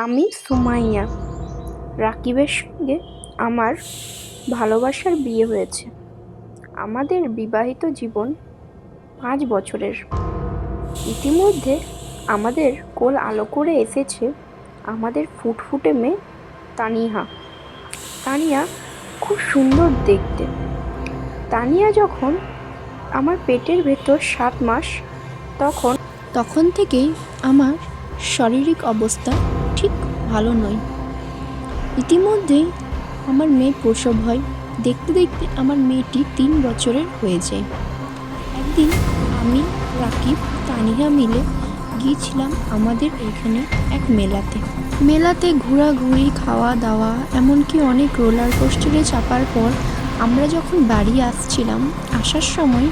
আমি সুমাইয়া। রাকিবের সঙ্গে আমার ভালোবাসার বিয়ে হয়েছে। আমাদের বিবাহিত জীবন 5 বছরের। ইতিমধ্যে আমাদের কোল আলো করে এসেছে আমাদের ফুটফুটে মেয়ে তানিয়া। তানিয়া খুব সুন্দর দেখতে। তানিয়া যখন আমার পেটের ভেতর 7 মাস, তখন থেকেই আমার শারীরিক অবস্থা ঠিক ভালো নয়। ইতিমধ্যেই আমার মেয়ে প্রসব হয়। দেখতে দেখতে আমার মেয়েটি 3 বছরের হয়ে যায়। একদিন আমি, রাকিব, তানিয়া মিলে গিয়েছিলাম আমাদের এখানে এক মেলাতে ঘোরাঘুরি, খাওয়া দাওয়া, এমনকি অনেক রোলার কোস্টারে চাপার পর আমরা যখন বাড়ি আসছিলাম, আসার সময়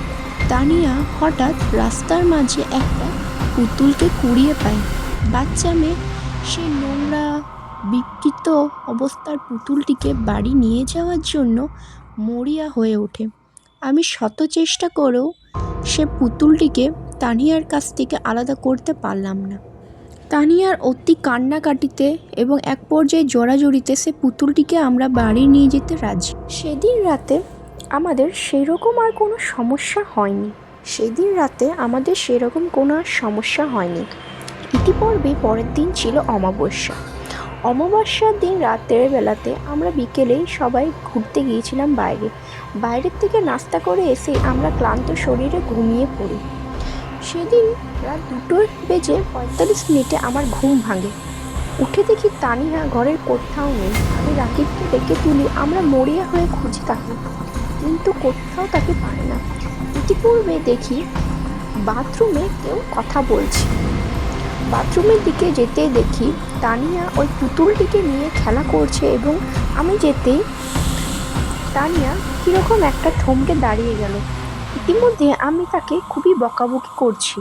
তানিয়া হঠাৎ রাস্তার মাঝে একটা পুতুলকে কুড়িয়ে পায়। বাচ্চা মেয়ে সেই নোংরা বিকৃত অবস্থার পুতুলটিকে বাড়ি নিয়ে যাওয়ার জন্য মরিয়া হয়ে ওঠে। আমি শত চেষ্টা করেও সে পুতুলটিকে তানিয়ার কাছ থেকে আলাদা করতে পারলাম না। তানিয়ার অতি কান্নাকাটিতে এবং এক পর্যায়ে জড়াজড়িতে সে পুতুলটিকে আমরা বাড়ি নিয়ে যেতে রাজি। সেদিন রাতে আমাদের সেরকম কোনো সমস্যা হয়নি। ইতিপূর্বে পরের দিন ছিল অমাবস্যা। অমাবস্যার দিন রাতের বেলাতে আমরা বিকেলেই সবাই ঘুরতে গিয়েছিলাম বাইরের থেকে নাস্তা করে এসে আমরা ক্লান্ত শরীরে ঘুমিয়ে পড়ি। সেদিন রাত 2:45 আমার ঘুম ভাঙে। উঠে দেখি তানিয়া ঘরের কোথাও নেই। আমি রাকিবকে ডেকে তুলি। আমরা মরিয়া হয়ে খুঁজে থাকি, কিন্তু কোথাও তাকে পাই না। ইতিপূর্বে দেখি বাথরুমে কেউ কথা বলছে। বাথরুমের দিকে যেতে দেখি তানিয়া ওই পুতুলটিকে নিয়ে খেলা করছে এবং আমি যেতেই তানিয়া কীরকম একটা থমকে দাঁড়িয়ে গেল। ইতিমধ্যে আমি তাকে খুবই বকাবকি করছি।